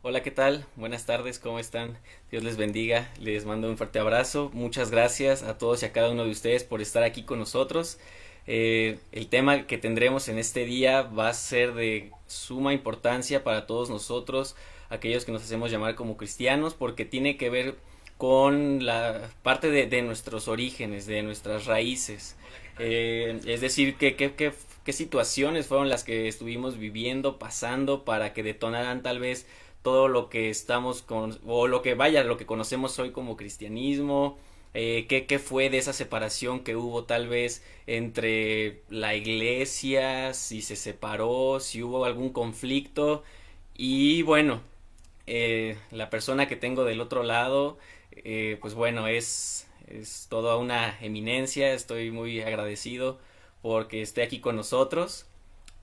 Hola, ¿qué tal? Buenas tardes, ¿cómo están? Dios les bendiga, les mando un fuerte abrazo. Muchas gracias a todos y a cada uno de ustedes por estar aquí con nosotros. El tema que tendremos en este día va a ser de suma importancia para todos nosotros, aquellos que nos hacemos llamar como cristianos, porque tiene que ver con la parte de nuestros orígenes, de nuestras raíces. Es decir, qué situaciones fueron las que estuvimos viviendo, pasando, para que detonaran tal vez todo lo que estamos con, o lo que vaya, lo que conocemos hoy como cristianismo, qué fue de esa separación que hubo tal vez entre la iglesia, si se separó, si hubo algún conflicto. Y bueno, la persona que tengo del otro lado, pues bueno, es toda una eminencia. Estoy muy agradecido porque esté aquí con nosotros.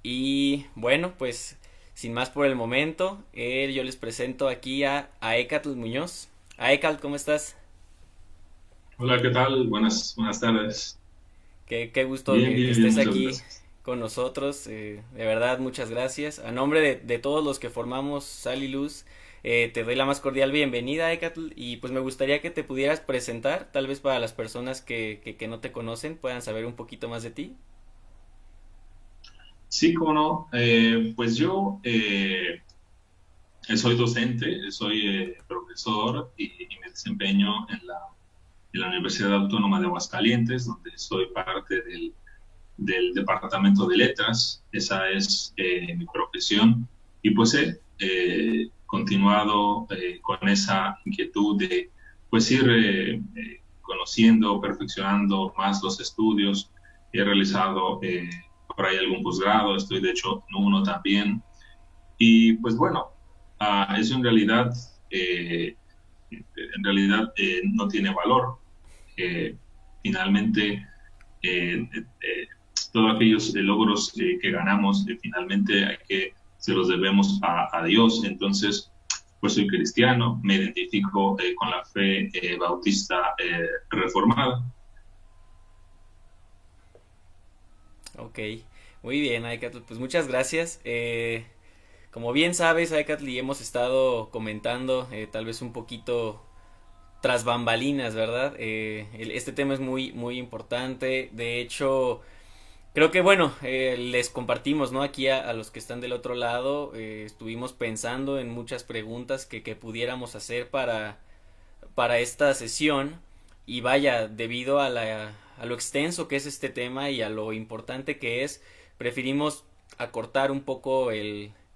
Y bueno, pues sin más por el momento, yo les presento aquí a Ecatl Muñoz. A Ecatl, ¿cómo estás? Hola, ¿qué tal? Buenas tardes. Qué gusto Bien, que bien, bien, estés muchas aquí gracias. con nosotros. De verdad, muchas gracias. A nombre de todos los que formamos Sal y Luz, te doy la más cordial bienvenida, Ecatl. Y pues me gustaría que te pudieras presentar, tal vez para las personas que no te conocen puedan saber un poquito más de ti. Sí, cómo no. Pues yo soy docente, soy profesor y me desempeño en la Universidad Autónoma de Aguascalientes, donde soy parte del Departamento de Letras. Esa es mi profesión. Y pues he continuado con esa inquietud de pues ir conociendo, perfeccionando más los estudios. He realizado por ahí algún posgrado, estoy de hecho en uno también. Y pues bueno, eso en realidad no tiene valor. Finalmente, todos aquellos logros que ganamos, finalmente hay que se los debemos a Dios. Entonces, pues soy cristiano, me identifico con la fe bautista reformada. Ok, muy bien, Aicatl. Pues muchas gracias. Como bien sabes, Aicatl, y hemos estado comentando tal vez un poquito tras bambalinas, ¿verdad? Este tema es muy importante. De hecho, creo que bueno, les compartimos, ¿no? Aquí a los que están del otro lado, estuvimos pensando en muchas preguntas que pudiéramos hacer para esta sesión. Y vaya, debido a lo extenso que es este tema y a lo importante que es, preferimos acortar un poco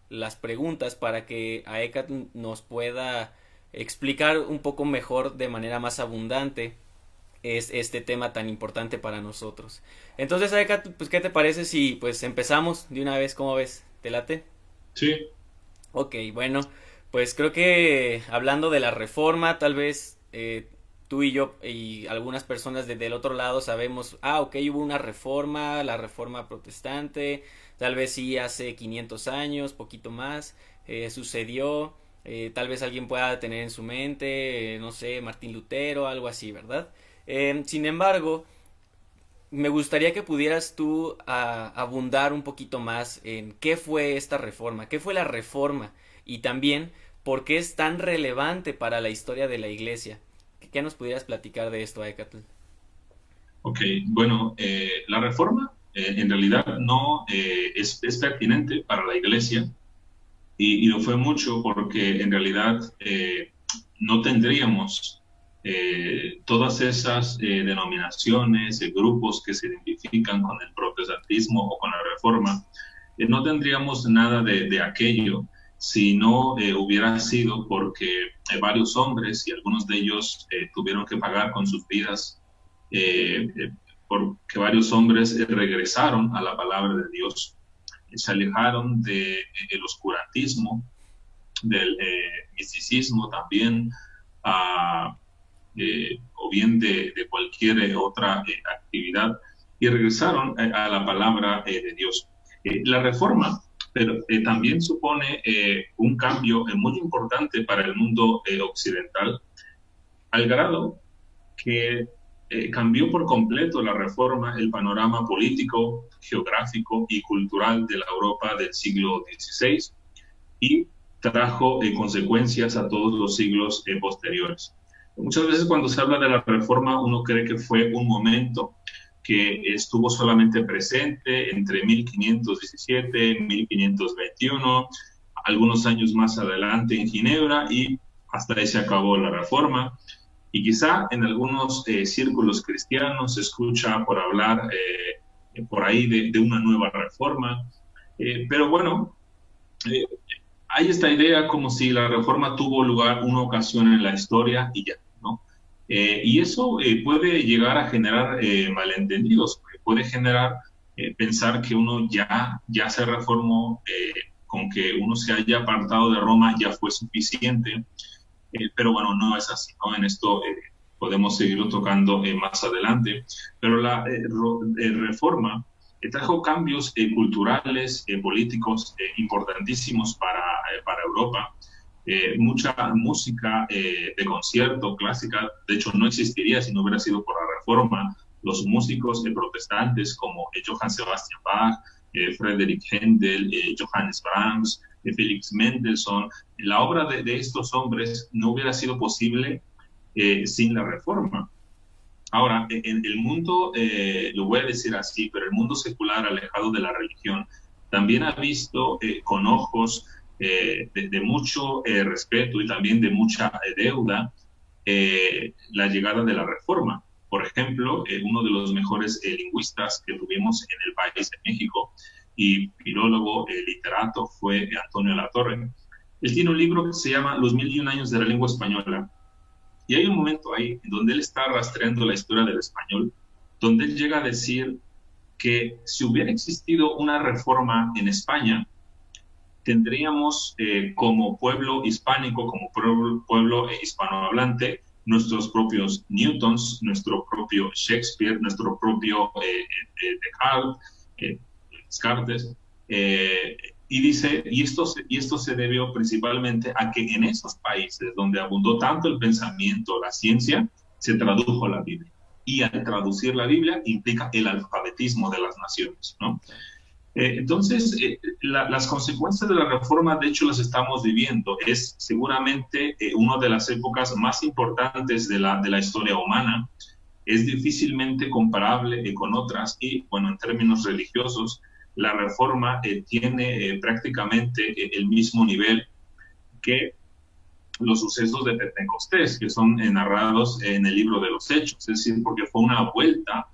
las preguntas para que Aekat nos pueda explicar un poco mejor, de manera más abundante, es este tema tan importante para nosotros. Entonces, Aekat, pues, ¿qué te parece si pues empezamos de una vez? ¿Cómo ves? ¿Te late? Sí, Ok, bueno, pues creo que hablando de la reforma, tal vez tú y yo y algunas personas del otro lado sabemos, ok, hubo una reforma, la reforma protestante, tal vez sí hace 500 años, poquito más, sucedió. Tal vez alguien pueda tener en su mente, no sé, Martín Lutero, algo así, ¿verdad? Sin embargo, me gustaría que pudieras tú abundar un poquito más en qué fue esta reforma, qué fue la reforma, y también por qué es tan relevante para la historia de la iglesia. ¿Qué nos pudieras platicar de esto, Aecatl? ok. Bueno, la reforma en realidad no es pertinente para la iglesia y lo fue mucho porque en realidad no tendríamos todas esas denominaciones, grupos que se identifican con el protestantismo o con la reforma, no tendríamos nada de aquello si no hubiera sido porque varios hombres y algunos de ellos tuvieron que pagar con sus vidas, porque varios hombres regresaron a la palabra de Dios, se alejaron del oscurantismo, del misticismo también, o bien de cualquier otra actividad, y regresaron a la palabra de Dios. La reforma pero también supone un cambio muy importante para el mundo occidental, al grado que cambió por completo la reforma el panorama político, geográfico y cultural de la Europa del siglo XVI y trajo consecuencias a todos los siglos posteriores. Muchas veces cuando se habla de la Reforma uno cree que fue un momento que estuvo solamente presente entre 1517 y 1521, algunos años más adelante en Ginebra, y hasta ahí se acabó la Reforma. Y quizá en algunos círculos cristianos se escucha por hablar por ahí de una nueva reforma. Pero bueno, eh, hay esta idea como si la reforma tuvo lugar una ocasión en la historia y ya, ¿no? Y eso puede llegar a generar malentendidos, puede generar pensar que uno ya se reformó, con que uno se haya apartado de Roma ya fue suficiente. Pero bueno, no es así, ¿no? En esto podemos seguirlo tocando más adelante, pero la reforma trajo cambios culturales, políticos importantísimos para Europa. Mucha música de concierto clásica, de hecho, no existiría si no hubiera sido por la reforma. Los músicos protestantes como Johann Sebastian Bach, Friedrich Händel, Johannes Brahms, Felix Mendelssohn, la obra de estos hombres no hubiera sido posible sin la reforma. Ahora, en el mundo, lo voy a decir así, pero el mundo secular alejado de la religión también ha visto con ojos de mucho respeto y también de mucha deuda la llegada de la reforma. Por ejemplo, uno de los mejores lingüistas que tuvimos en el país de México y filólogo, literato, fue Antonio Latorre. Él tiene un libro que se llama Los 1001 años de la lengua española. Y hay un momento ahí en donde él está rastreando la historia del español, donde él llega a decir que si hubiera existido una reforma en España, tendríamos como pueblo hispánico, como pueblo hispanohablante, nuestros propios Newtons, nuestro propio Shakespeare, nuestro propio Descartes, y dice, y esto se debió principalmente a que en esos países donde abundó tanto el pensamiento, la ciencia, se tradujo la Biblia. Y al traducir la Biblia implica el alfabetismo de las naciones, ¿no? Entonces, las consecuencias de la reforma, de hecho, las estamos viviendo. Es seguramente una de las épocas más importantes de la historia humana. Es difícilmente comparable con otras y, bueno, en términos religiosos, la reforma tiene prácticamente el mismo nivel que los sucesos de Pentecostés, que son narrados en el libro de los Hechos, es decir, porque fue una vuelta,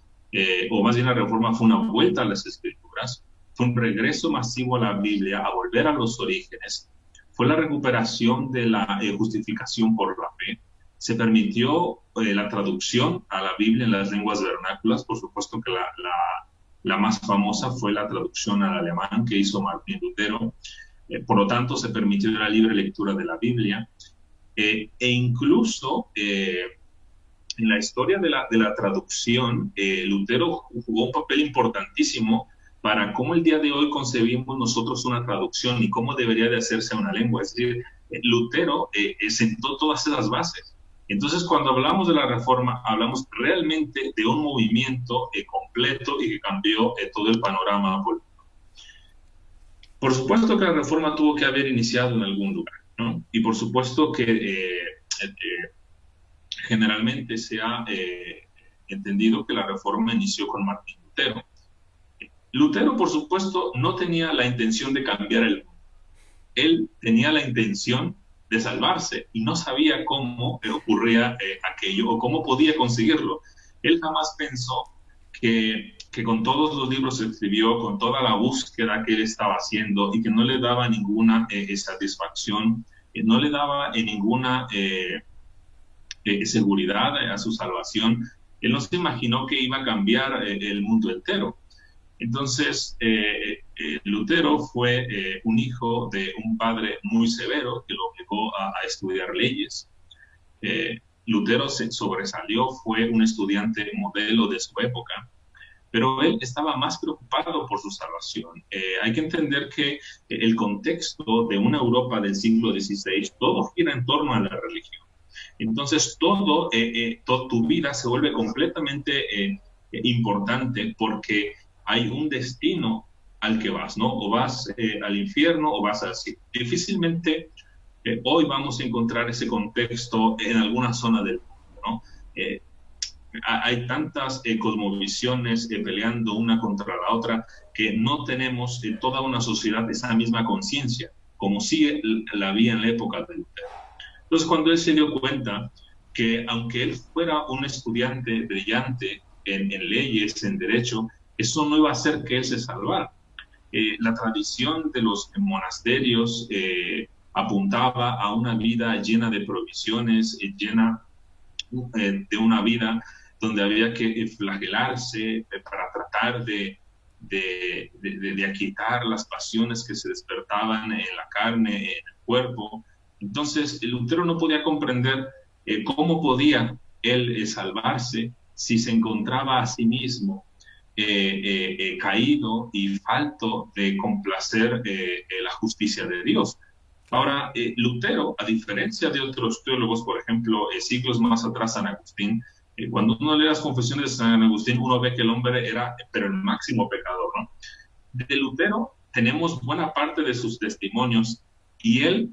o más bien la reforma fue una vuelta a las Escrituras, fue un regreso masivo a la Biblia, a volver a los orígenes, fue la recuperación de la justificación por la fe, se permitió la traducción a la Biblia en las lenguas vernáculas, por supuesto que la más famosa fue la traducción al alemán que hizo Martín Lutero, por lo tanto se permitió la libre lectura de la Biblia, e incluso en la historia de la traducción, Lutero jugó un papel importantísimo para cómo el día de hoy concebimos nosotros una traducción y cómo debería de hacerse una lengua. Es decir, Lutero sentó todas esas bases. Entonces, cuando hablamos de la reforma, hablamos realmente de un movimiento completo y que cambió todo el panorama político. Por supuesto que la reforma tuvo que haber iniciado en algún lugar, ¿no? Y por supuesto que generalmente se ha entendido que la reforma inició con Martín Lutero. Lutero, por supuesto, no tenía la intención de cambiar el mundo. Él tenía la intención de salvarse y no sabía cómo ocurría aquello o cómo podía conseguirlo. Él jamás pensó que con todos los libros que escribió, con toda la búsqueda que él estaba haciendo y que no le daba ninguna satisfacción, no le daba ninguna seguridad a su salvación, él no se imaginó que iba a cambiar el mundo entero. Entonces, Lutero fue un hijo de un padre muy severo que lo obligó a estudiar leyes. Lutero se sobresalió, fue un estudiante modelo de su época, pero él estaba más preocupado por su salvación. Hay que entender que el contexto de una Europa del siglo XVI, todo gira en torno a la religión. Entonces, toda tu vida se vuelve completamente importante porque hay un destino al que vas, ¿no? O vas al infierno o vas al cielo. Difícilmente Hoy vamos a encontrar ese contexto en alguna zona del mundo, ¿no? Hay tantas cosmovisiones peleando una contra la otra que no tenemos en toda una sociedad esa misma conciencia, como sí la había en la época de Lutero. Entonces, cuando él se dio cuenta que aunque él fuera un estudiante brillante en leyes, en derecho, eso no iba a hacer que él se salvara. La tradición de los monasterios apuntaba a una vida llena de provisiones, llena de una vida donde había que flagelarse para tratar de aquietar las pasiones que se despertaban en la carne, en el cuerpo. Entonces, Lutero no podía comprender cómo podía él salvarse si se encontraba a sí mismo caído y falto de complacer la justicia de Dios. Ahora, Lutero, a diferencia de otros teólogos, por ejemplo, siglos más atrás, San Agustín, cuando uno lee las confesiones de San Agustín, uno ve que el hombre era, pero el máximo pecador, ¿no? De Lutero tenemos buena parte de sus testimonios y él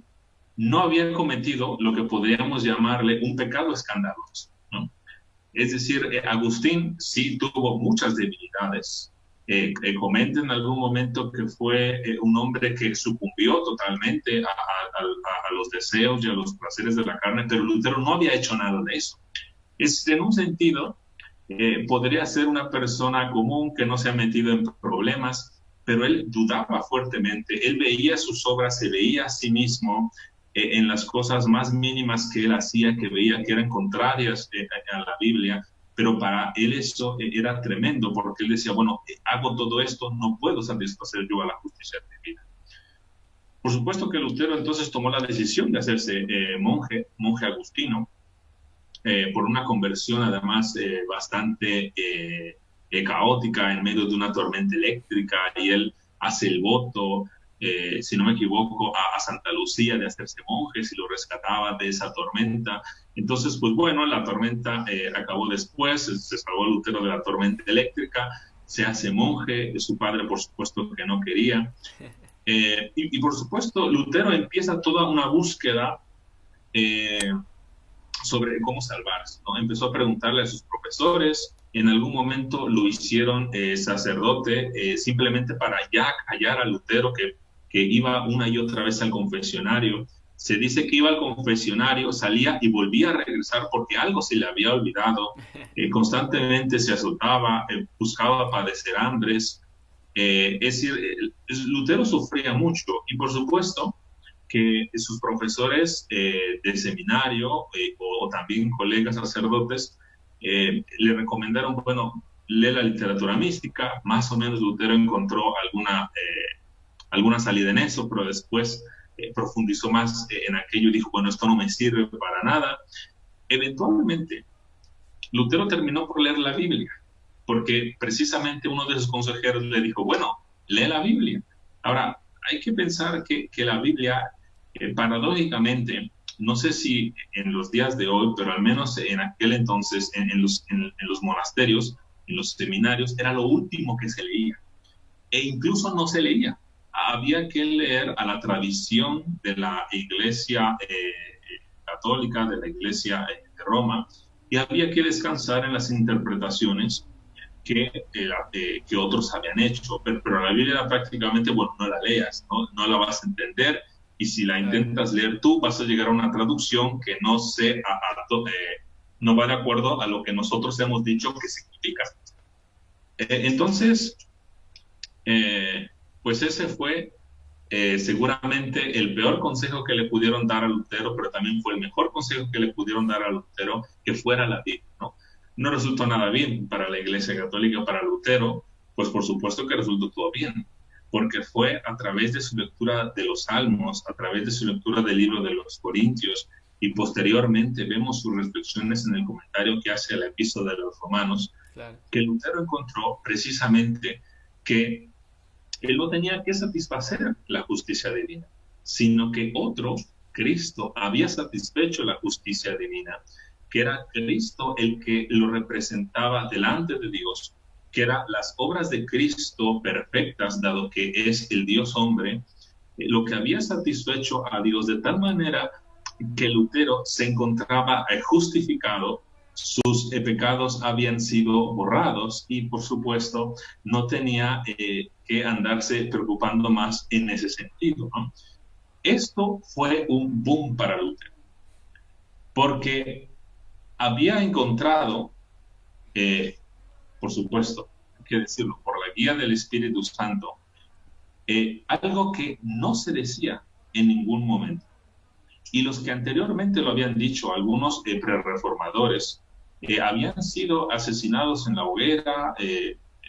no había cometido lo que podríamos llamarle un pecado escandaloso, ¿no? Es decir, Agustín sí tuvo muchas debilidades. Comenta en algún momento que fue un hombre que sucumbió totalmente a los deseos y a los placeres de la carne, pero Lutero no había hecho nada de eso. En un sentido, podría ser una persona común que no se ha metido en problemas, pero él dudaba fuertemente, él veía sus obras, se veía a sí mismo en las cosas más mínimas que él hacía, que veía que eran contrarias a la Biblia, pero para él eso era tremendo, porque él decía, bueno, hago todo esto, no puedo satisfacer yo a la justicia divina. Por supuesto que Lutero entonces tomó la decisión de hacerse monje agustino, por una conversión además bastante caótica en medio de una tormenta eléctrica, y él hace el voto, si no me equivoco, a Santa Lucía de hacerse monje, si lo rescataba de esa tormenta. Entonces, pues bueno, la tormenta acabó después, se salvó Lutero de la tormenta eléctrica, se hace monje, su padre por supuesto que no quería, y por supuesto Lutero empieza toda una búsqueda sobre cómo salvarse, ¿no? Empezó a preguntarle a sus profesores, en algún momento lo hicieron sacerdote simplemente para ya callar a Lutero, que iba una y otra vez al confesionario. Se dice que iba al confesionario, salía y volvía a regresar porque algo se le había olvidado, constantemente se azotaba, buscaba padecer hambres, es decir, Lutero sufría mucho, y por supuesto que sus profesores de seminario o también colegas sacerdotes le recomendaron, bueno, lee la literatura mística. Más o menos Lutero encontró alguna salida en eso, pero después profundizó más en aquello y dijo, bueno, esto no me sirve para nada. Eventualmente, Lutero terminó por leer la Biblia, porque precisamente uno de sus consejeros le dijo, bueno, lee la Biblia. Ahora, hay que pensar que la Biblia, paradójicamente, no sé si en los días de hoy, pero al menos en aquel entonces, en los monasterios, en los seminarios, era lo último que se leía. E incluso no se leía. Había que leer a la tradición de la Iglesia católica, de la Iglesia de Roma, y había que descansar en las interpretaciones que otros habían hecho. Pero la Biblia era prácticamente, bueno, no la leas, no la vas a entender, y si la intentas leer tú, vas a llegar a una traducción que no no va de acuerdo a lo que nosotros hemos dicho que significa. Entonces, pues ese fue seguramente el peor consejo que le pudieron dar a Lutero, pero también fue el mejor consejo que le pudieron dar a Lutero, que fuera la Biblia, ¿no? No resultó nada bien para la Iglesia Católica, para Lutero, pues por supuesto que resultó todo bien, porque fue a través de su lectura de los Salmos, a través de su lectura del libro de los Corintios, y posteriormente vemos sus reflexiones en el comentario que hace a la Epístola de los Romanos, claro, que Lutero encontró precisamente que él no tenía que satisfacer la justicia divina, sino que otro, Cristo, había satisfecho la justicia divina, que era Cristo el que lo representaba delante de Dios, que eran las obras de Cristo perfectas, dado que es el Dios hombre, lo que había satisfecho a Dios de tal manera que Lutero se encontraba justificado, sus pecados habían sido borrados y por supuesto no tenía que andarse preocupando más en ese sentido, ¿no? Esto fue un boom para Lutero, porque había encontrado, por supuesto, hay que decirlo, por la guía del Espíritu Santo, algo que no se decía en ningún momento. Y los que anteriormente lo habían dicho, algunos prerreformadores, habían sido asesinados en la hoguera,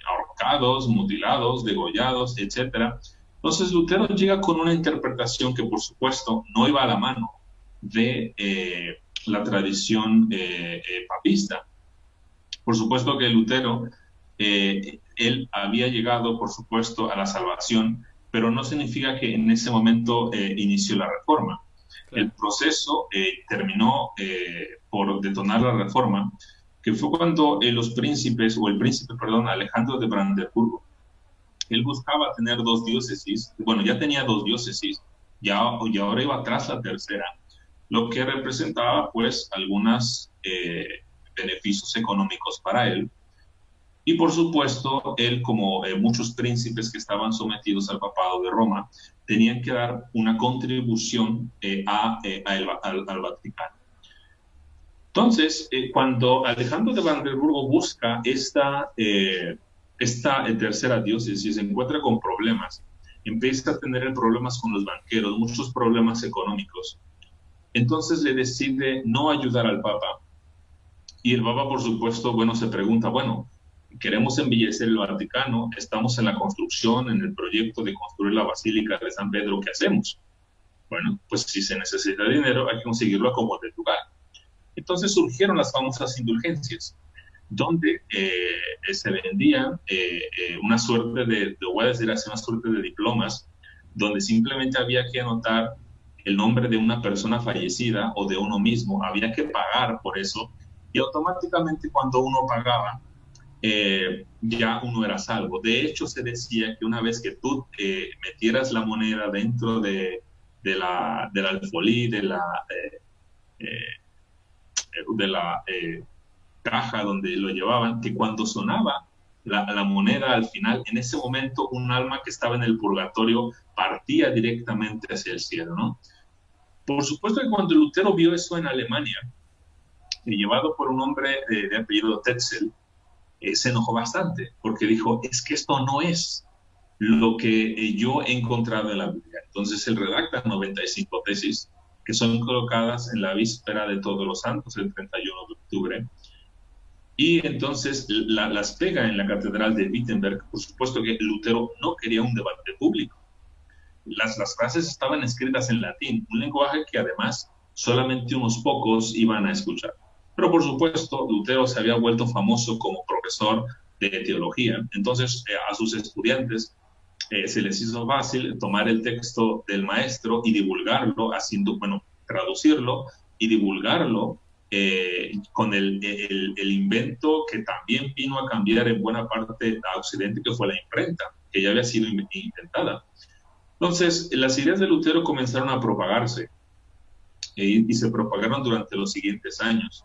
ahorcados, mutilados, degollados, etc. Entonces Lutero llega con una interpretación que por supuesto no iba a la mano de la tradición papista. Por supuesto que Lutero, él había llegado por supuesto a la salvación, pero no significa que en ese momento inició la reforma. Claro. El proceso terminó por detonar la reforma, que fue cuando los príncipes, o el príncipe, perdón, Alejandro de Brandeburgo, él buscaba tener dos diócesis, bueno, ya tenía dos diócesis, y ahora iba tras la tercera, lo que representaba pues algunos beneficios económicos para él. Y por supuesto, él, como muchos príncipes que estaban sometidos al papado de Roma, tenían que dar una contribución al Vaticano. Entonces, cuando Alejandro de Brandeburgo busca esta tercera diócesis, se encuentra con problemas, empieza a tener problemas con los banqueros, muchos problemas económicos. Entonces le decide no ayudar al Papa. Y el Papa, por supuesto, bueno, se pregunta, bueno, queremos embellecer el Vaticano, estamos en la construcción, en el proyecto de construir la Basílica de San Pedro, ¿qué hacemos? Bueno, pues si se necesita dinero, hay que conseguirlo a como de lugar. Entonces surgieron las famosas indulgencias, donde se vendían una suerte de, lo voy a decir así, una suerte de diplomas, donde simplemente había que anotar el nombre de una persona fallecida o de uno mismo, había que pagar por eso, y automáticamente cuando uno pagaba, ya uno era salvo. De hecho, se decía que una vez que tú metieras la moneda dentro del alfolí, de la caja donde lo llevaban, que cuando sonaba la moneda al final, en ese momento un alma que estaba en el purgatorio partía directamente hacia el cielo, ¿no? Por supuesto que cuando Lutero vio eso en Alemania, llevado por un hombre de apellido Tetzel, se enojó bastante, porque dijo, es que esto no es lo que yo he encontrado en la Biblia. Entonces él redacta 95 tesis, que son colocadas en la víspera de Todos los Santos, el 31 de octubre, y entonces las pega en la catedral de Wittenberg. Por supuesto que Lutero no quería un debate público. Las frases estaban escritas en latín, un lenguaje que además solamente unos pocos iban a escuchar. Pero por supuesto, Lutero se había vuelto famoso como profesor de teología. Entonces, a sus estudiantes se les hizo fácil tomar el texto del maestro y divulgarlo, traducirlo y divulgarlo con el invento que también vino a cambiar en buena parte a Occidente, que fue la imprenta, que ya había sido inventada. Entonces, las ideas de Lutero comenzaron a propagarse y se propagaron durante los siguientes años,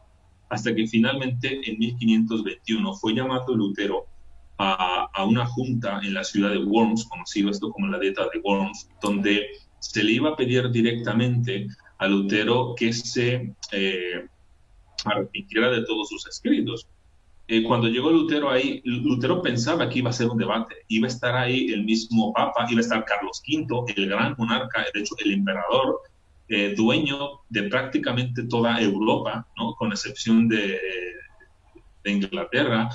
hasta que finalmente en 1521 fue llamado Lutero a una junta en la ciudad de Worms, conocido esto como la Dieta de Worms, donde se le iba a pedir directamente a Lutero que se arrepintiera de todos sus escritos. Cuando llegó Lutero ahí, Lutero pensaba que iba a ser un debate, iba a estar ahí el mismo Papa, iba a estar Carlos V, el gran monarca, de hecho el emperador, dueño de prácticamente toda Europa, ¿no? Con excepción de Inglaterra,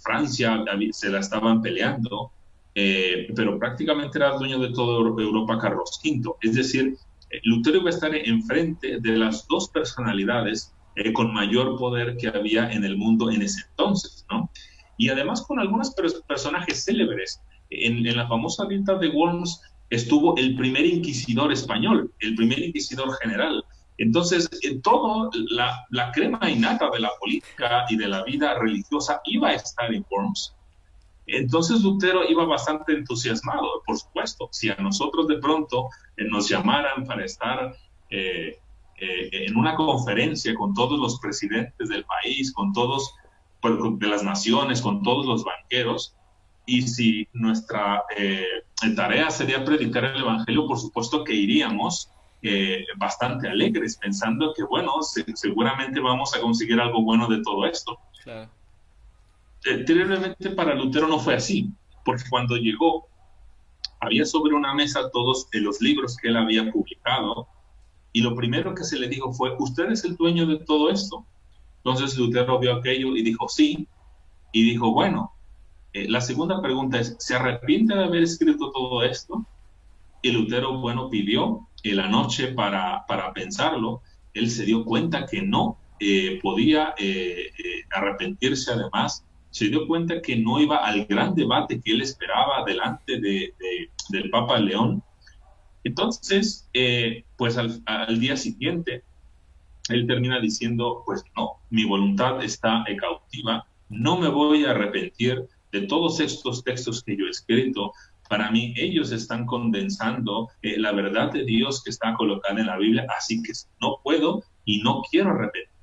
Francia se la estaban peleando, pero prácticamente era dueño de toda Europa Carlos V. Es decir, Lutero iba a estar enfrente de las dos personalidades con mayor poder que había en el mundo en ese entonces, ¿no? Y además con algunos personajes célebres. En la famosa Dieta de Worms estuvo el primer inquisidor español, el primer inquisidor general. Entonces, toda la crema innata de la política y de la vida religiosa iba a estar en Worms. Entonces Lutero iba bastante entusiasmado, por supuesto. Si a nosotros de pronto nos llamaran para estar en una conferencia con todos los presidentes del país, con todos de las naciones, con todos los banqueros, y si nuestra tarea sería predicar el Evangelio, por supuesto que iríamos bastante alegres, pensando que, bueno, seguramente vamos a conseguir algo bueno de todo esto. Claro. Terriblemente para Lutero no fue así, porque cuando llegó, había sobre una mesa todos los libros que él había publicado, y lo primero que se le dijo fue: ¿usted es el dueño de todo esto? Entonces Lutero vio aquello y dijo: sí, y dijo: bueno, la segunda pregunta es: ¿se arrepiente de haber escrito todo esto? Y Lutero, bueno, pidió la noche para pensarlo. Él se dio cuenta que no podía arrepentirse. Además, se dio cuenta que no iba al gran debate que él esperaba delante del Papa León. Entonces, pues al día siguiente, él termina diciendo: pues no, mi voluntad está cautiva, no me voy a arrepentir de todos estos textos que yo he escrito. Para mí, ellos están condensando la verdad de Dios que está colocada en la Biblia, así que no puedo y no quiero arrepentir.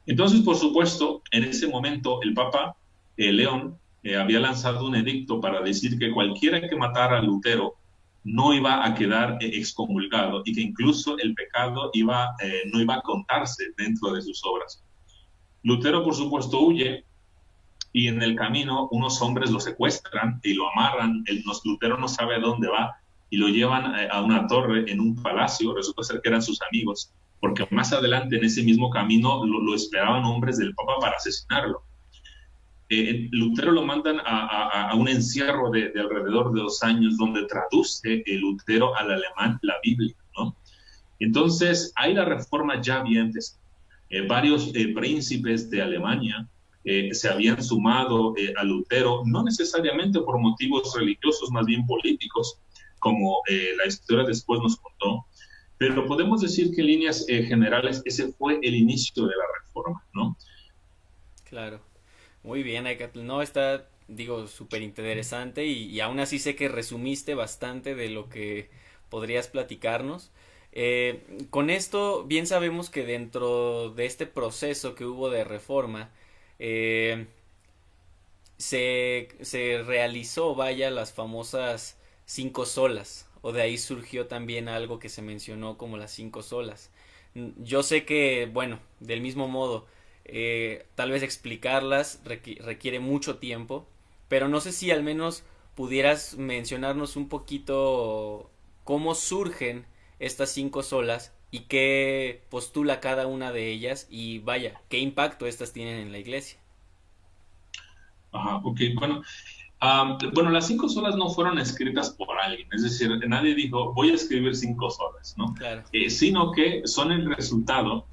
Entonces, por supuesto, en ese momento el Papa León había lanzado un edicto para decir que cualquiera que matara a Lutero no iba a quedar excomulgado, y que incluso el pecado no iba a contarse dentro de sus obras. Lutero, por supuesto, huye, y en el camino unos hombres lo secuestran y lo amarran. Lutero no sabe a dónde va, y lo llevan a una torre en un palacio. Resulta ser que eran sus amigos, porque más adelante en ese mismo camino lo esperaban hombres del Papa para asesinarlo. Lutero lo mandan a un encierro de alrededor de 2 años, donde traduce Lutero al alemán la Biblia, ¿no? Entonces, ahí la reforma ya había empezado. Varios príncipes de Alemania se habían sumado a Lutero, no necesariamente por motivos religiosos, más bien políticos, como la historia después nos contó, pero podemos decir que en líneas generales ese fue el inicio de la reforma, ¿no? Claro. Muy bien, Aicatl. No, está, digo, súper interesante, y aún así sé que resumiste bastante de lo que podrías platicarnos. Con esto bien sabemos que dentro de este proceso que hubo de reforma, se realizó, vaya, las famosas 5 solas, o de ahí surgió también algo que se mencionó como las 5 solas. Yo sé que, bueno, del mismo modo, tal vez explicarlas requiere mucho tiempo, pero no sé si al menos pudieras mencionarnos un poquito cómo surgen estas 5 solas y qué postula cada una de ellas, y vaya, qué impacto estas tienen en la iglesia. Ajá, ok, bueno. Bueno, las 5 solas no fueron escritas por alguien, es decir, nadie dijo: voy a escribir 5 solas, ¿no? Claro. Sino que son el resultado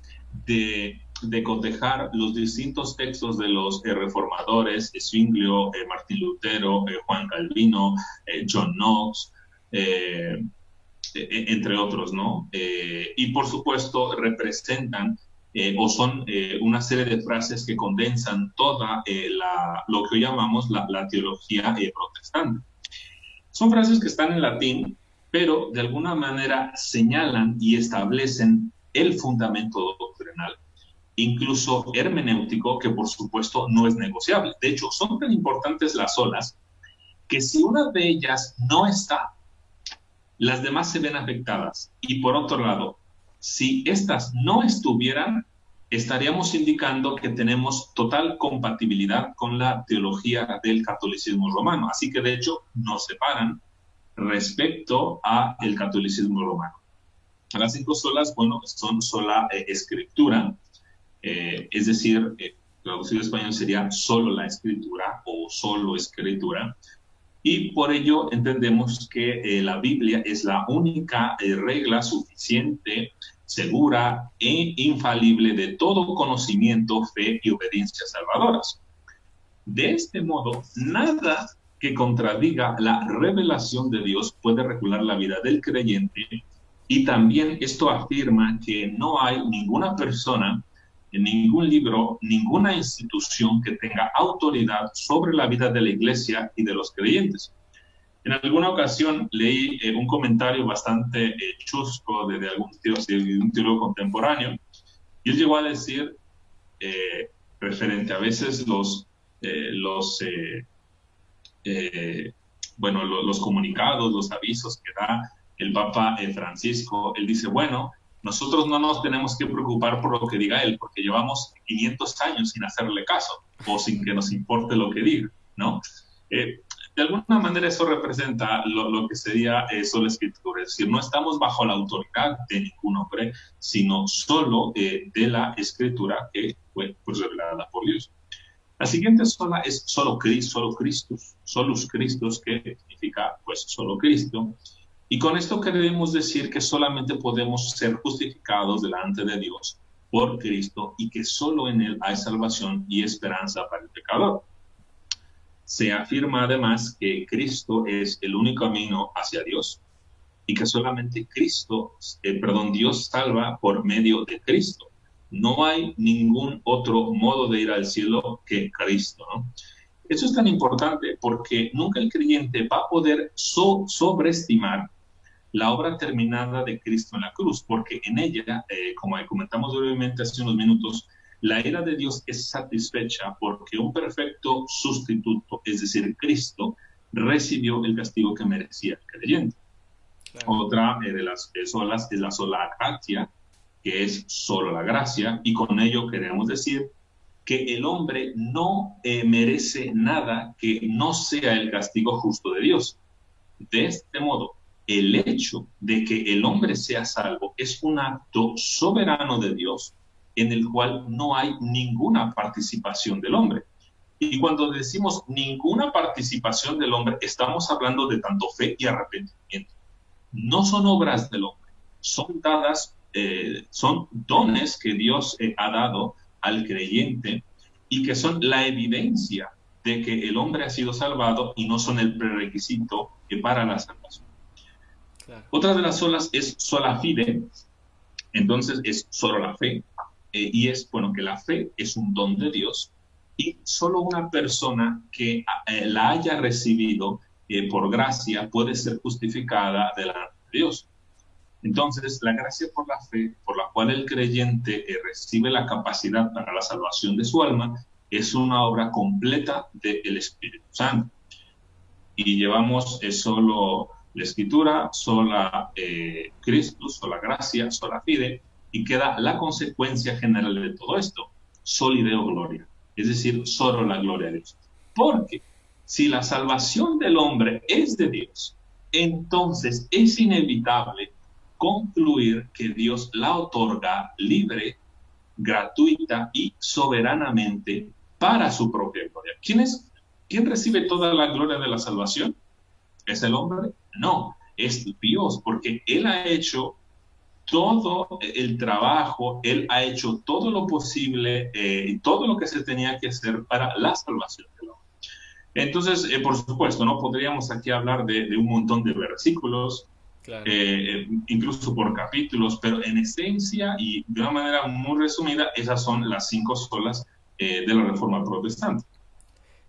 de cotejar los distintos textos de los reformadores: Zwinglio, Martín Lutero, Juan Calvino, John Knox, entre otros, ¿no? Y por supuesto representan o son una serie de frases que condensan toda lo que hoy llamamos la teología protestante. Son frases que están en latín, pero de alguna manera señalan y establecen el fundamento doctrinal, incluso hermenéutico, que por supuesto no es negociable. De hecho, son tan importantes las solas que si una de ellas no está, las demás se ven afectadas. Y por otro lado, si estas no estuvieran, estaríamos indicando que tenemos total compatibilidad con la teología del catolicismo romano. Así que de hecho nos separan respecto al catolicismo romano. Las 5 solas, bueno, son sola escritura, es decir, traducido al español sería solo la escritura o solo escritura. Y por ello entendemos que la Biblia es la única regla suficiente, segura e infalible de todo conocimiento, fe y obediencia salvadoras. De este modo, nada que contradiga la revelación de Dios puede regular la vida del creyente, y también esto afirma que no hay ninguna persona en ningún libro, ninguna institución que tenga autoridad sobre la vida de la iglesia y de los creyentes. En alguna ocasión leí un comentario bastante chusco de un teólogo contemporáneo, y él llegó a decir, referente a veces los comunicados, los avisos que da el Papa Francisco. Él dice, bueno, nosotros no nos tenemos que preocupar por lo que diga él, porque llevamos 500 años sin hacerle caso, o sin que nos importe lo que diga, ¿no? De alguna manera eso representa lo que sería eso la escritura, es decir, no estamos bajo la autoridad de ningún hombre, sino solo de la escritura que fue pues, revelada por Dios. La siguiente sola es solo Christus, solus Christus, que significa pues solo Cristo. Y con esto queremos decir que solamente podemos ser justificados delante de Dios por Cristo y que solo en Él hay salvación y esperanza para el pecador. Se afirma además que Cristo es el único camino hacia Dios y que solamente Dios salva por medio de Cristo. No hay ningún otro modo de ir al cielo que Cristo, ¿no? Eso es tan importante porque nunca el creyente va a poder sobreestimar la obra terminada de Cristo en la cruz, porque en ella, como comentamos brevemente hace unos minutos, la ira de Dios es satisfecha porque un perfecto sustituto, es decir, Cristo, recibió el castigo que merecía el creyente. Claro. Otra de las solas es la sola gratia, que es solo la gracia, y con ello queremos decir que el hombre no merece nada que no sea el castigo justo de Dios. De este modo, el hecho de que el hombre sea salvo es un acto soberano de Dios en el cual no hay ninguna participación del hombre. Y cuando decimos ninguna participación del hombre, estamos hablando de tanto fe y arrepentimiento. No son obras del hombre, son dones que Dios ha dado al creyente y que son la evidencia de que el hombre ha sido salvado y no son el prerequisito para la salvación. Claro. Otra de las solas es sola fide, entonces es solo la fe, y es, bueno, que la fe es un don de Dios y solo una persona que la haya recibido por gracia puede ser justificada delante de Dios. Entonces, la gracia por la fe, por la cual el creyente recibe la capacidad para la salvación de su alma, es una obra completa del Espíritu Santo. Y llevamos solo la Escritura, sola Cristo, sola gracia, sola fide, y queda la consecuencia general de todo esto, soli Deo gloria, es decir, solo la gloria de Dios. Porque si la salvación del hombre es de Dios, entonces es inevitable concluir que Dios la otorga libre, gratuita y soberanamente para su propia gloria. ¿Quién recibe toda la gloria de la salvación? ¿Es el hombre? No, es Dios, porque Él ha hecho todo el trabajo, Él ha hecho todo lo posible y todo lo que se tenía que hacer para la salvación del hombre. Entonces, por supuesto, no podríamos aquí hablar de un montón de versículos, claro. Incluso por capítulos, pero en esencia y de una manera muy resumida, esas son las 5 solas de la Reforma Protestante.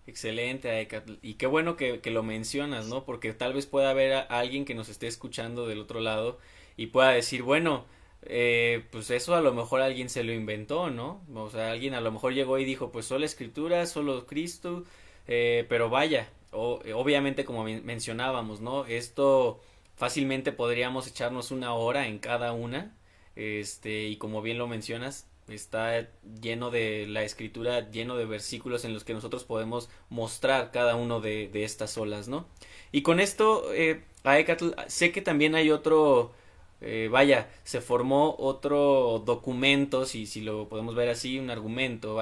Excelente, Aekat. Y qué bueno que lo mencionas, ¿no? Porque tal vez pueda haber a alguien que nos esté escuchando del otro lado y pueda decir, bueno, pues eso a lo mejor alguien se lo inventó, ¿no? O sea, alguien a lo mejor llegó y dijo, pues solo Escritura, solo Cristo, pero vaya, obviamente como mencionábamos, ¿no? Esto fácilmente podríamos echarnos una hora en cada una, y como bien lo mencionas, está lleno de la Escritura, lleno de versículos en los que nosotros podemos mostrar cada uno de estas olas, ¿no? Y con esto, Aecatl, sé que también hay otro, se formó otro documento, si lo podemos ver así, un argumento,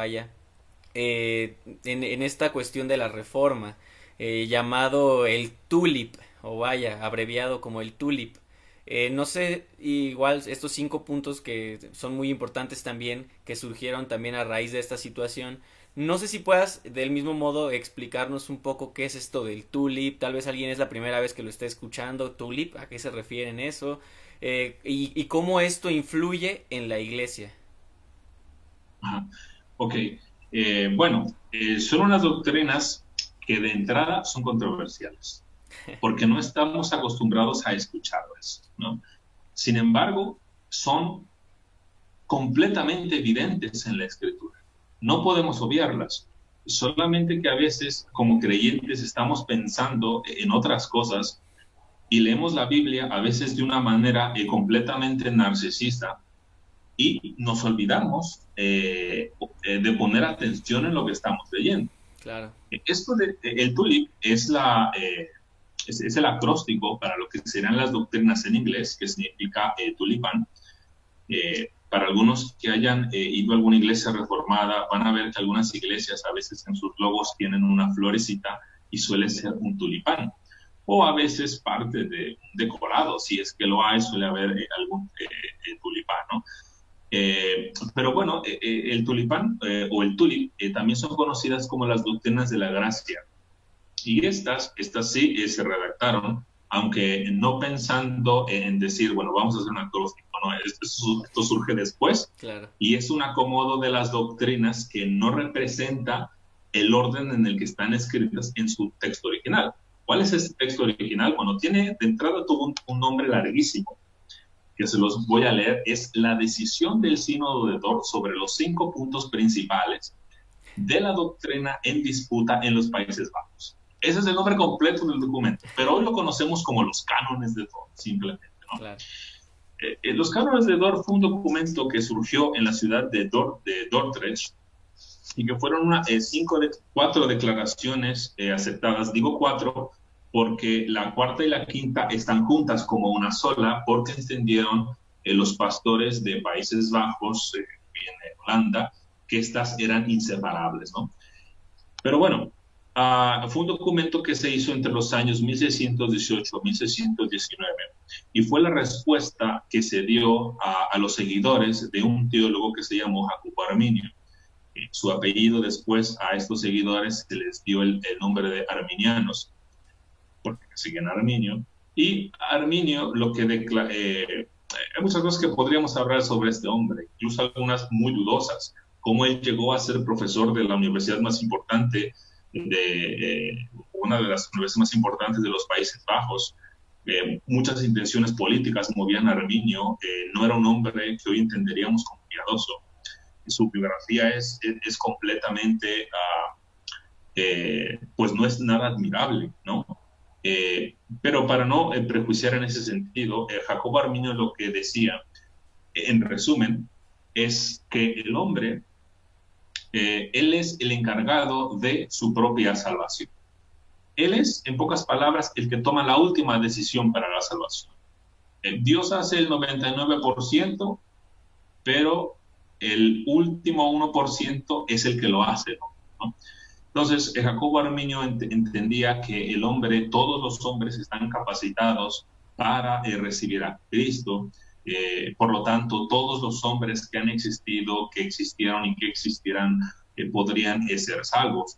en esta cuestión de la reforma, llamado el TULIP, abreviado como el TULIP. No sé, igual estos 5 puntos que son muy importantes también, que surgieron también a raíz de esta situación. No sé si puedas del mismo modo explicarnos un poco qué es esto del TULIP. Tal vez alguien es la primera vez que lo esté escuchando. TULIP, ¿a qué se refiere en eso? Y cómo esto influye en la iglesia. Ajá. Ok. Bueno, son unas doctrinas que de entrada son controversiales, porque no estamos acostumbrados a escucharlas, ¿no? Sin embargo, son completamente evidentes en la Escritura. No podemos obviarlas. Solamente que a veces, como creyentes, estamos pensando en otras cosas y leemos la Biblia a veces de una manera completamente narcisista y nos olvidamos de poner atención en lo que estamos leyendo. Claro. Esto de el tulip es el acróstico para lo que serán las doctrinas en inglés, que significa tulipán. Para algunos que hayan ido a alguna iglesia reformada, van a ver que algunas iglesias a veces en sus logos tienen una florecita y suele ser un tulipán. O a veces parte de un decorado, si es que lo hay, suele haber algún tulipán, ¿no? Pero bueno, el tulipán o el tulip también son conocidas como las doctrinas de la gracia. Y estas sí se redactaron, aunque no pensando en decir, bueno, vamos a hacer un acróstico, ¿no? Esto surge después Claro. y es un acomodo de las doctrinas que no representa el orden en el que están escritas en su texto original. ¿Cuál es este texto original? Bueno, tiene de entrada tuvo un nombre larguísimo, que se los voy a leer, es la decisión del Sínodo de Dort sobre los 5 puntos principales de la doctrina en disputa en los Países Bajos. Ese es el nombre completo del documento, pero hoy lo conocemos como los cánones de Dort, simplemente, ¿no? Claro. Los cánones de Dort fue un documento que surgió en la ciudad de Dordrecht y que fueron 4 declaraciones aceptadas. Digo 4 porque la cuarta y la quinta están juntas como una sola, porque entendieron los pastores de Países Bajos, en Holanda, que estas eran inseparables, ¿no? Pero bueno, fue un documento que se hizo entre los años 1618 y 1619 y fue la respuesta que se dio a los seguidores de un teólogo que se llamó Jacobo Arminio. Su apellido después a estos seguidores se les dio el nombre de arminianos, porque siguen a Arminio. Y Arminio lo que hay muchas cosas que podríamos hablar sobre este hombre, incluso algunas muy dudosas, cómo él llegó a ser profesor de la universidad más importante, una de las universidades más importantes de los Países Bajos. Muchas intenciones políticas movían a Arminio, no era un hombre que hoy entenderíamos como piadoso. Su biografía es completamente, pues no es nada admirable, ¿no? Pero para no prejuiciar en ese sentido, Jacobo Arminio lo que decía, en resumen, es que el hombre, él es el encargado de su propia salvación. Él es, en pocas palabras, el que toma la última decisión para la salvación. Dios hace el 99%, pero el último 1% es el que lo hace, ¿no? Entonces, Jacobo Arminio entendía que el hombre, todos los hombres están capacitados para recibir a Cristo. Por lo tanto, todos los hombres que han existido, que existieron y que existirán, podrían ser salvos.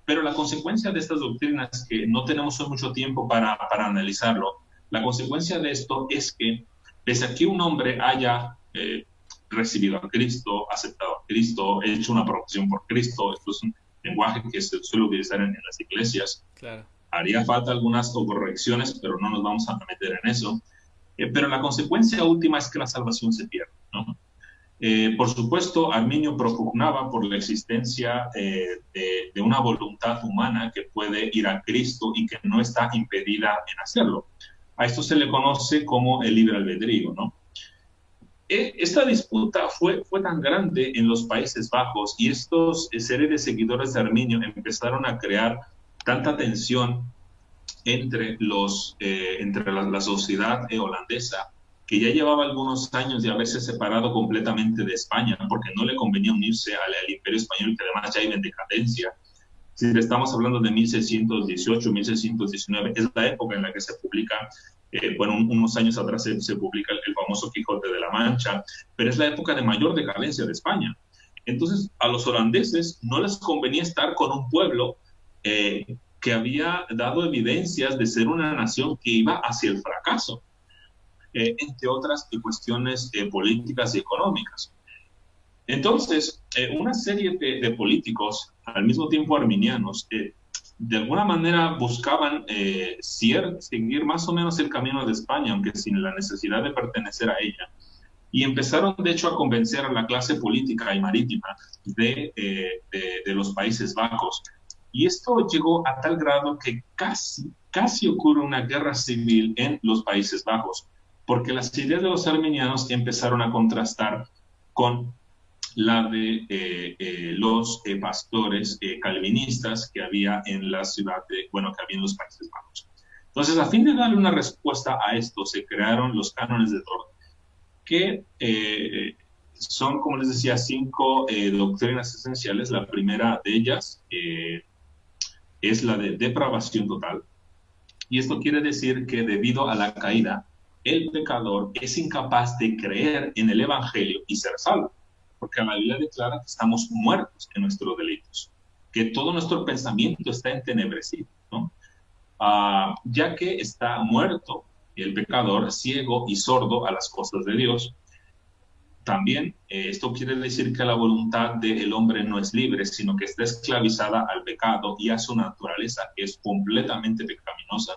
Pero la consecuencia de estas doctrinas, que no tenemos hoy mucho tiempo para analizarlo, la consecuencia de esto es que, pese a que un hombre haya recibido a Cristo, aceptado a Cristo, hecho una profesión por Cristo, esto es un lenguaje que se suele utilizar en las iglesias. Claro. Haría falta algunas correcciones, pero no nos vamos a meter en eso. Pero la consecuencia última es que la salvación se pierde, ¿no? Por supuesto, Arminio propugnaba por la existencia de una voluntad humana que puede ir a Cristo y que no está impedida en hacerlo. A esto se le conoce como el libre albedrío, ¿no? Esta disputa fue tan grande en los Países Bajos y estos serie de seguidores de Arminio empezaron a crear tanta tensión entre la sociedad holandesa, que ya llevaba algunos años de haberse separado completamente de España, porque no le convenía unirse al Imperio Español, que además ya iba en decadencia. Si estamos hablando de 1618, 1619, es la época en la que se publica, unos años atrás se publica el famoso Quijote de la Mancha, pero es la época de mayor decadencia de España. Entonces, a los holandeses no les convenía estar con un pueblo que había dado evidencias de ser una nación que iba hacia el fracaso, entre otras cuestiones políticas y económicas. Entonces, una serie de políticos, al mismo tiempo arminianos, de alguna manera buscaban seguir más o menos el camino de España, aunque sin la necesidad de pertenecer a ella. Y empezaron, de hecho, a convencer a la clase política y marítima de los Países Bajos. Y esto llegó a tal grado que casi ocurre una guerra civil en los Países Bajos, porque las ideas de los arminianos empezaron a contrastar con la de los pastores calvinistas que había en la ciudad que había en los Países Bajos. Entonces, a fin de darle una respuesta a esto, se crearon los cánones de Dort, que son, como les decía, 5 doctrinas esenciales. La primera de ellas es la de depravación total. Y esto quiere decir que debido a la caída, el pecador es incapaz de creer en el Evangelio y ser salvo, porque la Biblia declara que estamos muertos en nuestros delitos, que todo nuestro pensamiento está entenebrecido, ¿no? Ya que está muerto el pecador, ciego y sordo a las cosas de Dios. También esto quiere decir que la voluntad del hombre no es libre, sino que está esclavizada al pecado y a su naturaleza, que es completamente pecaminosa.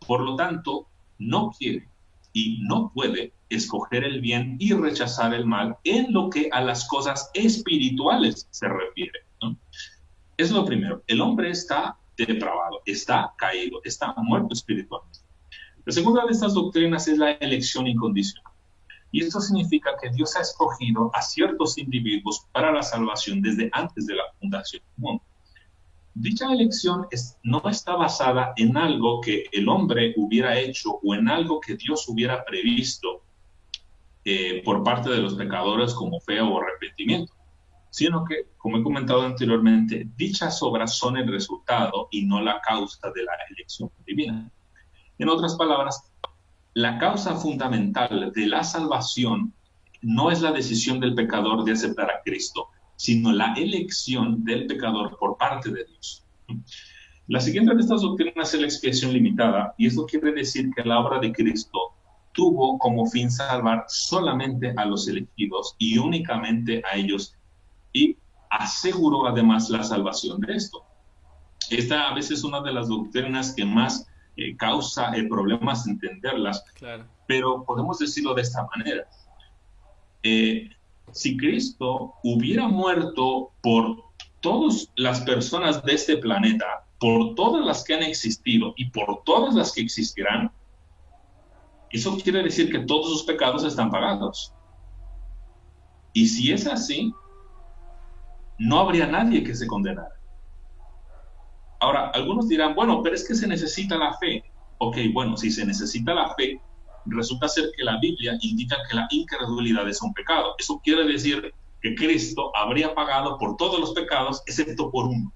Por lo tanto, no quiere y no puede escoger el bien y rechazar el mal en lo que a las cosas espirituales se refiere, ¿no? Es lo primero. El hombre está depravado, está caído, está muerto espiritualmente. La segunda de estas doctrinas es la elección incondicional. Y esto significa que Dios ha escogido a ciertos individuos para la salvación desde antes de la fundación del mundo. Dicha elección no está basada en algo que el hombre hubiera hecho o en algo que Dios hubiera previsto por parte de los pecadores como fe o arrepentimiento, sino que, como he comentado anteriormente, dichas obras son el resultado y no la causa de la elección divina. En otras palabras, la causa fundamental de la salvación no es la decisión del pecador de aceptar a Cristo, sino la elección del pecador por parte de Dios. La siguiente de estas doctrinas es la expiación limitada, y esto quiere decir que la obra de Cristo tuvo como fin salvar solamente a los elegidos y únicamente a ellos, y aseguró además la salvación de esto. Esta a veces es una de las doctrinas que más causa problemas entenderlas, claro. Pero podemos decirlo de esta manera. Si Cristo hubiera muerto por todas las personas de este planeta, por todas las que han existido y por todas las que existirán, eso quiere decir que todos sus pecados están pagados. Y si es así, no habría nadie que se condenara. Ahora, algunos dirán, bueno, pero es que se necesita la fe. Ok, bueno, si se necesita la fe, resulta ser que la Biblia indica que la incredulidad es un pecado. Eso quiere decir que Cristo habría pagado por todos los pecados, excepto por uno.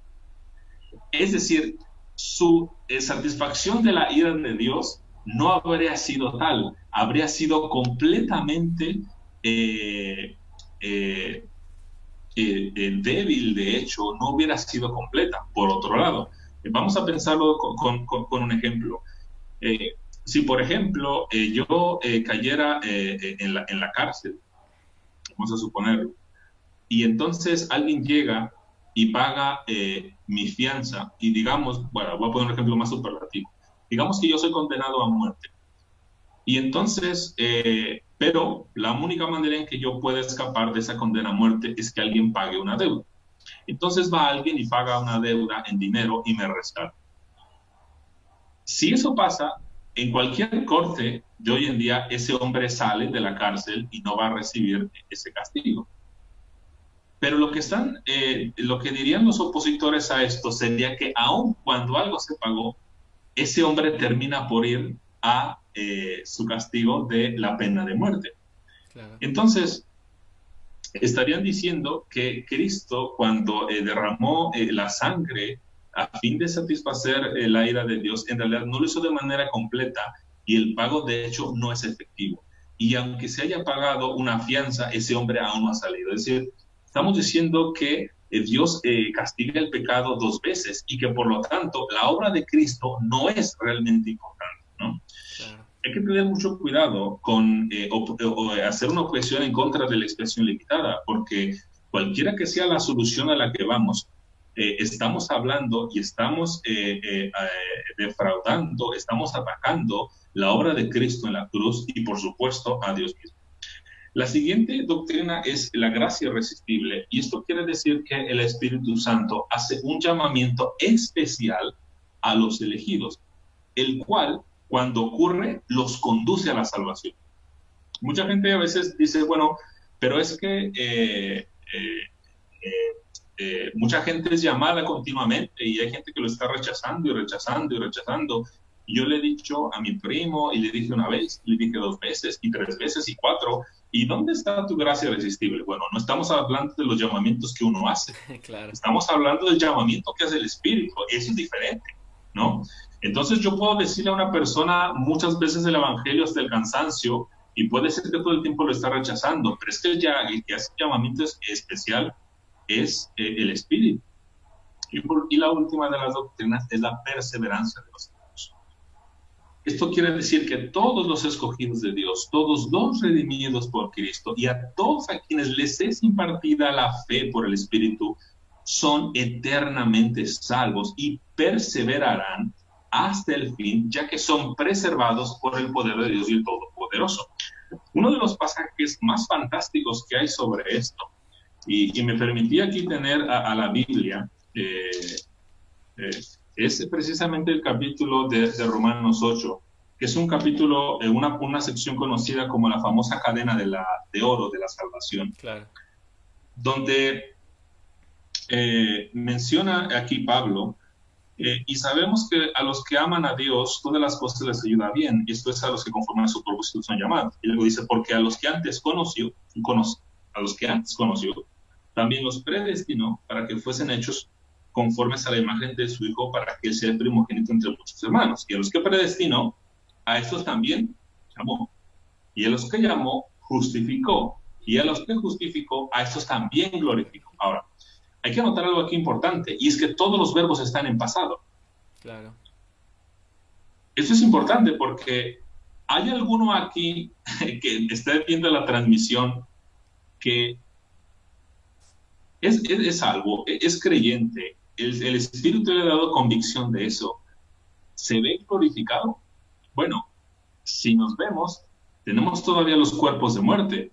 Es decir, su satisfacción de la ira de Dios no habría sido tal, habría sido completamente débil, de hecho, no hubiera sido completa. Por otro lado, vamos a pensarlo con un ejemplo. Si, por ejemplo, yo cayera en la cárcel, vamos a suponerlo, y entonces alguien llega y paga mi fianza, y digamos, bueno, voy a poner un ejemplo más superlativo, digamos que yo soy condenado a muerte, y entonces, pero la única manera en que yo pueda escapar de esa condena a muerte es que alguien pague una deuda. Entonces va alguien y paga una deuda en dinero y me rescata. Si eso pasa, en cualquier corte de hoy en día, ese hombre sale de la cárcel y no va a recibir ese castigo. Pero lo que dirían los opositores a esto sería que aun cuando algo se pagó, ese hombre termina por ir a su castigo de la pena de muerte. Claro. Entonces, estarían diciendo que Cristo, cuando derramó la sangre a fin de satisfacer la ira de Dios, en realidad no lo hizo de manera completa y el pago de hecho no es efectivo. Y aunque se haya pagado una fianza, ese hombre aún no ha salido. Es decir, estamos diciendo que Dios castiga el pecado 2 veces y que por lo tanto la obra de Cristo no es realmente importante, ¿no? Claro. que tener mucho cuidado con o hacer una objeción en contra de la expresión limitada, porque cualquiera que sea la solución a la que vamos, estamos hablando y estamos defraudando, estamos atacando la obra de Cristo en la cruz y por supuesto a Dios mismo. La siguiente doctrina es la gracia irresistible, y esto quiere decir que el Espíritu Santo hace un llamamiento especial a los elegidos, el cual, cuando ocurre, los conduce a la salvación. Mucha gente a veces dice, bueno, pero es que mucha gente es llamada continuamente y hay gente que lo está rechazando y rechazando y rechazando. Y yo le he dicho a mi primo, y le dije una vez, le dije 2 veces, y 3 veces, y 4, ¿y dónde está tu gracia irresistible? Bueno, no estamos hablando de los llamamientos que uno hace, Claro. estamos hablando del llamamiento que hace el Espíritu, eso es diferente, ¿no? Entonces yo puedo decirle a una persona muchas veces el Evangelio hasta el cansancio, y puede ser que todo el tiempo lo está rechazando, pero es que ya el que hace llamamiento especial es el Espíritu. Y la última de las doctrinas es la perseverancia de los santos. Esto quiere decir que todos los escogidos de Dios, todos los redimidos por Cristo y a todos a quienes les es impartida la fe por el Espíritu, son eternamente salvos y perseverarán hasta el fin, ya que son preservados por el poder de Dios y el Todopoderoso. Uno de los pasajes más fantásticos que hay sobre esto, y me permití aquí tener a la Biblia, es precisamente el capítulo de Romanos 8, que es un capítulo, una sección conocida como la famosa cadena de oro de la salvación, Claro. donde menciona aquí Pablo, y sabemos que a los que aman a Dios, todas las cosas les ayudan bien, y esto es a los que conforme a su propósito son llamados. Y luego dice, porque a los que antes conoció, también los predestinó para que fuesen hechos conformes a la imagen de su Hijo, para que él sea el primogénito entre muchos hermanos. Y a los que predestinó, a estos también llamó. Y a los que llamó, justificó. Y a los que justificó, a estos también glorificó. Ahora, hay que anotar algo aquí importante, y es que todos los verbos están en pasado. Claro. Esto es importante porque hay alguno aquí que está viendo la transmisión que es salvo, es creyente, el Espíritu le ha dado convicción de eso. ¿Se ve glorificado? Bueno, si nos vemos, tenemos todavía los cuerpos de muerte.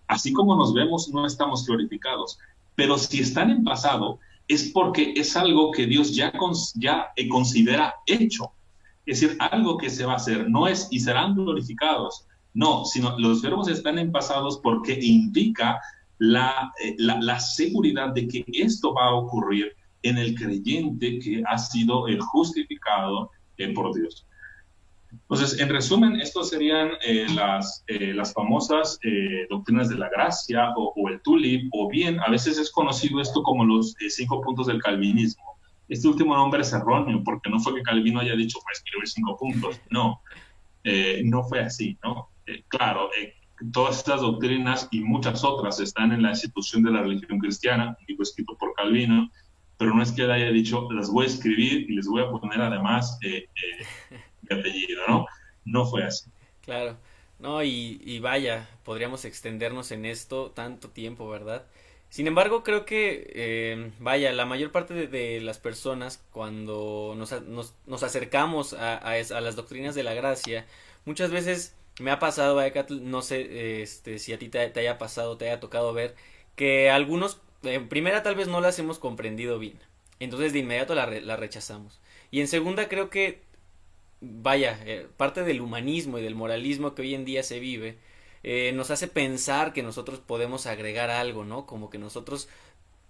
Así como nos vemos, no estamos glorificados. Pero si están en pasado, es porque es algo que Dios ya considera hecho. Es decir, algo que se va a hacer, no es y serán glorificados. No, sino los verbos están en pasados porque indica la seguridad de que esto va a ocurrir en el creyente que ha sido justificado por Dios. Entonces, en resumen, estos serían las famosas doctrinas de la gracia o el tulip, o bien a veces es conocido esto como los 5 puntos del calvinismo. Este último nombre es erróneo porque no fue que Calvino haya dicho para escribir 5 puntos, no, no fue así, ¿no? Claro, todas estas doctrinas y muchas otras están en la institución de la religión cristiana, un libro escrito por Calvino, pero no es que él haya dicho, las voy a escribir y les voy a poner además mi apellido, ¿no? No fue así. Claro. No, y vaya, podríamos extendernos en esto tanto tiempo, ¿verdad? Sin embargo, creo que, vaya, la mayor parte de las personas cuando nos acercamos a las doctrinas de la gracia, muchas veces me ha pasado, no sé si a ti te haya pasado, te haya tocado ver, que algunos, en primera tal vez no las hemos comprendido bien, entonces de inmediato la rechazamos. Y en segunda creo que, vaya, parte del humanismo y del moralismo que hoy en día se vive, nos hace pensar que nosotros podemos agregar algo, ¿no? Como que nosotros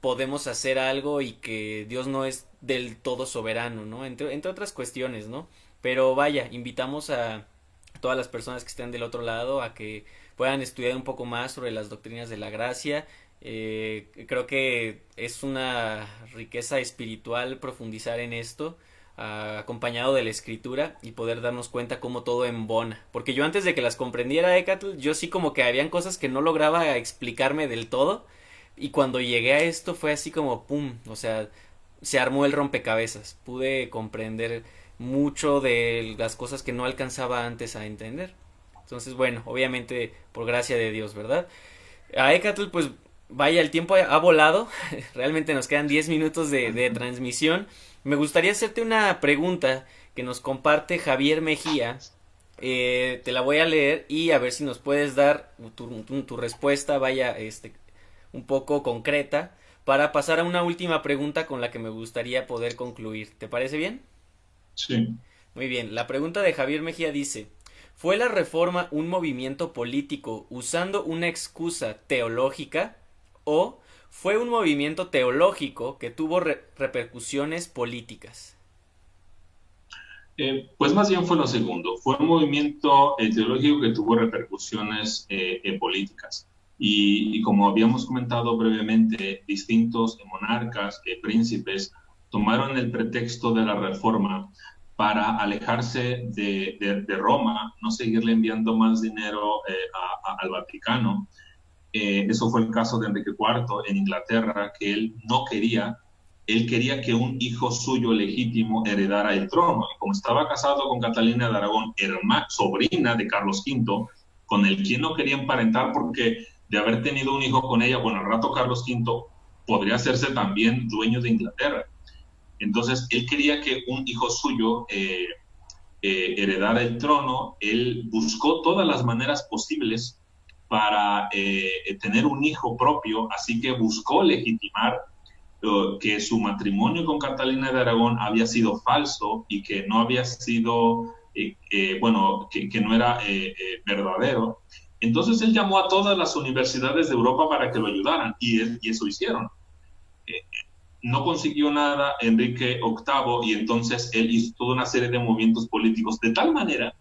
podemos hacer algo y que Dios no es del todo soberano, ¿no? Entre otras cuestiones, ¿no? Pero vaya, invitamos a todas las personas que estén del otro lado a que puedan estudiar un poco más sobre las doctrinas de la gracia. Creo que es una riqueza espiritual profundizar en esto, acompañado de la escritura, y poder darnos cuenta cómo todo embona, porque yo antes de que las comprendiera, Ecatl, yo sí como que habían cosas que no lograba explicarme del todo, y cuando llegué a esto fue así como pum, o sea, se armó el rompecabezas, pude comprender mucho de las cosas que no alcanzaba antes a entender. Entonces, bueno, obviamente por gracia de Dios, ¿verdad? A Ecatl, pues vaya, el tiempo ha volado. Realmente nos quedan 10 minutos de transmisión. Me gustaría hacerte una pregunta que nos comparte Javier Mejía. Te la voy a leer y a ver si nos puedes dar tu respuesta, vaya, un poco concreta, para pasar a una última pregunta con la que me gustaría poder concluir. ¿Te parece bien? Sí. Muy bien, la pregunta de Javier Mejía dice, ¿fue la reforma un movimiento político usando una excusa teológica o fue un movimiento teológico que tuvo repercusiones políticas? Pues más bien fue lo segundo, fue un movimiento teológico que tuvo repercusiones políticas. Y como habíamos comentado brevemente, distintos monarcas, príncipes, tomaron el pretexto de la reforma para alejarse de Roma, no seguirle enviando más dinero al Vaticano. Eso fue el caso de Enrique IV en Inglaterra, que él quería que un hijo suyo legítimo heredara el trono. Y como estaba casado con Catalina de Aragón, sobrina de Carlos V, con el quien no quería emparentar porque de haber tenido un hijo con ella, bueno, al rato Carlos V podría hacerse también dueño de Inglaterra. Entonces, él quería que un hijo suyo heredara el trono. Él buscó todas las maneras posibles para tener un hijo propio, así que buscó legitimar que su matrimonio con Catalina de Aragón había sido falso y que no había sido, que no era verdadero. Entonces él llamó a todas las universidades de Europa para que lo ayudaran y eso hicieron. Eh, no consiguió nada Enrique VIII y entonces él hizo toda una serie de movimientos políticos de tal manera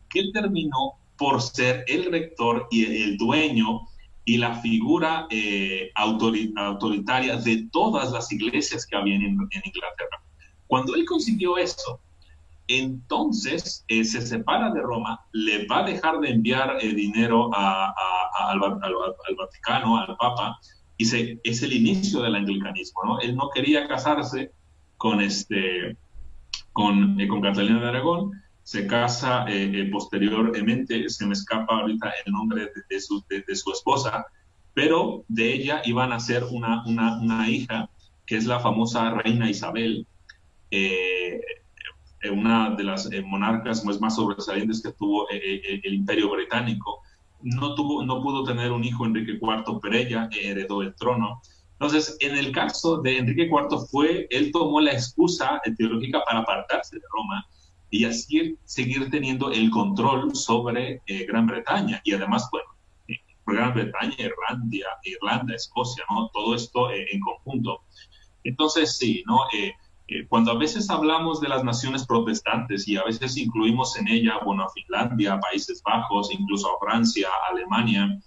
que él terminó por ser el rector y el dueño y la figura autoritaria de todas las iglesias que había en Inglaterra. Cuando él consiguió eso, entonces se separa de Roma, le va a dejar de enviar dinero al Vaticano, al Papa, y es el inicio del anglicanismo, ¿no? Él no quería casarse con, con Catalina de Aragón, se casa posteriormente, se me escapa ahorita el nombre de su esposa, pero de ella iba a nacer una hija, que es la famosa reina Isabel, eh, una de las monarcas más sobresalientes que tuvo el Imperio Británico. No pudo tener un hijo Enrique IV, pero ella heredó el trono. Entonces, en el caso de Enrique IV él tomó la excusa teológica para apartarse de Roma y así seguir teniendo el control sobre Gran Bretaña. Y además, bueno, Gran Bretaña, Irlanda, Escocia, ¿no? Todo esto en conjunto. Entonces, sí, ¿no? Cuando a veces hablamos de las naciones protestantes y a veces incluimos en ella, bueno, a Finlandia, a Países Bajos, incluso a Francia, a Alemania,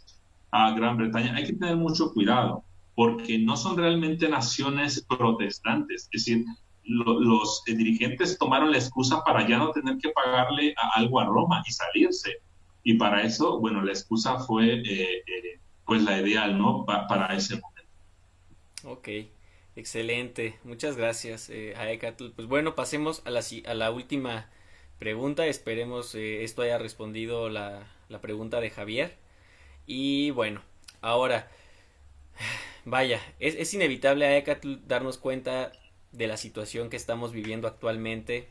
a Gran Bretaña, hay que tener mucho cuidado porque no son realmente naciones protestantes. Es decir, los dirigentes tomaron la excusa para ya no tener que pagarle algo a Roma y salirse. Y para eso, bueno, la excusa fue pues la ideal, ¿no? Para ese momento. Ok, excelente. Muchas gracias, Aecatl. Pues bueno, pasemos a la última pregunta. Esperemos esto haya respondido la pregunta de Javier. Y bueno, ahora, vaya, es inevitable, Aecatl, darnos cuenta de la situación que estamos viviendo actualmente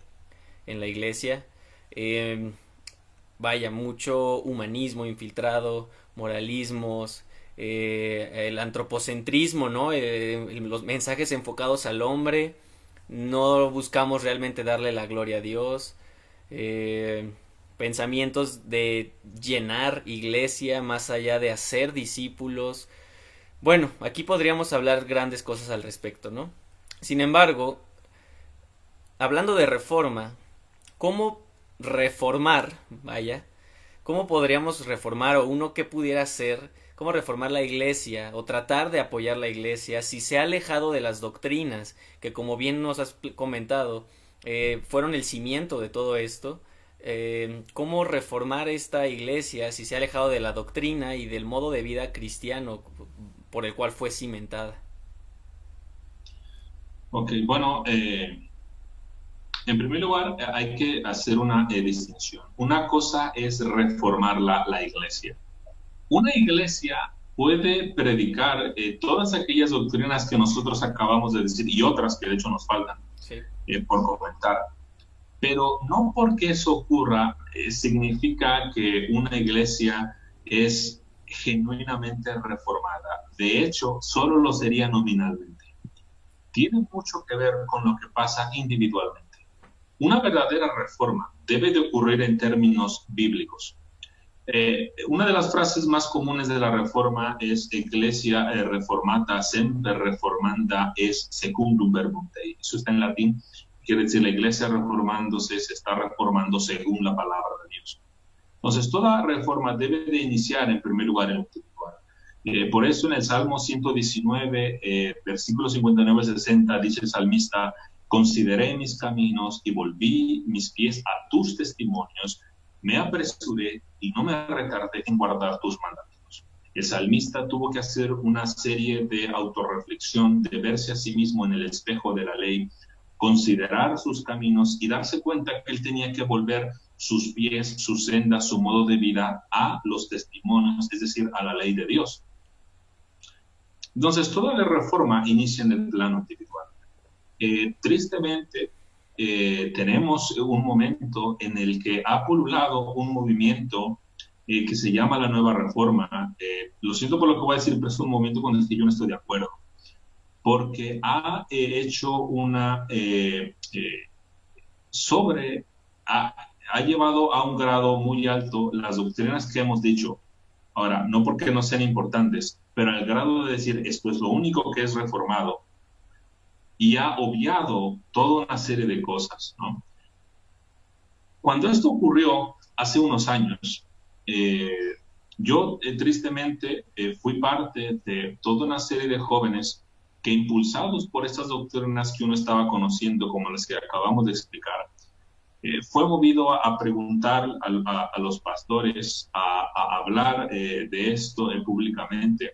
en la iglesia. Eh, Vaya, mucho humanismo infiltrado, moralismos, el antropocentrismo, ¿no? Los mensajes enfocados al hombre, no buscamos realmente darle la gloria a Dios, eh, pensamientos de llenar iglesia más allá de hacer discípulos. Bueno, aquí podríamos hablar grandes cosas al respecto, ¿no? Sin embargo, hablando de reforma, ¿cómo reformar, vaya, cómo podríamos reformar o uno qué pudiera hacer, cómo reformar la iglesia o tratar de apoyar la iglesia si se ha alejado de las doctrinas que como bien nos has comentado fueron el cimiento de todo esto? ¿Cómo reformar esta iglesia si se ha alejado de la doctrina y del modo de vida cristiano por el cual fue cimentada? Ok, bueno, En primer lugar, hay que hacer una distinción. Una cosa es reformar la iglesia. Una iglesia puede predicar todas aquellas doctrinas que nosotros acabamos de decir y otras que de hecho nos faltan Sí. por comentar. Pero no porque eso ocurra significa que una iglesia es genuinamente reformada. De hecho, solo lo sería nominalmente. Tiene mucho que ver con lo que pasa individualmente. Una verdadera reforma debe de ocurrir en términos bíblicos. Una de las frases más comunes de la reforma es Ecclesia reformata semper reformanda es secundum verbum Dei. Eso está en latín, quiere decir la iglesia reformándose se está reformando según la palabra de Dios. Entonces, toda reforma debe de iniciar en primer lugar en lo espiritual. Por eso en el Salmo 119, versículos 59-60, dice el salmista: consideré mis caminos y volví mis pies a tus testimonios, me apresuré y no me retardé en guardar tus mandamientos. El salmista tuvo que hacer una serie de autorreflexión, de verse a sí mismo en el espejo de la ley, considerar sus caminos y darse cuenta que él tenía que volver sus pies, su senda, su modo de vida a los testimonios, es decir, a la ley de Dios. Entonces, toda la reforma inicia en el plano individual. Tristemente, tenemos un momento en el que ha pululado un movimiento que se llama la Nueva Reforma. Lo siento por lo que voy a decir, pero es un movimiento con el que yo no estoy de acuerdo, porque ha hecho una ha llevado a un grado muy alto las doctrinas que hemos dicho. Ahora, no porque no sean importantes, pero al grado de decir esto es lo único que es reformado, y ha obviado toda una serie de cosas, ¿no? Cuando esto ocurrió hace unos años, yo tristemente fui parte de toda una serie de jóvenes que, impulsados por estas doctrinas que uno estaba conociendo, como las que acabamos de explicar, fue movido a preguntar a los pastores, a hablar de esto públicamente.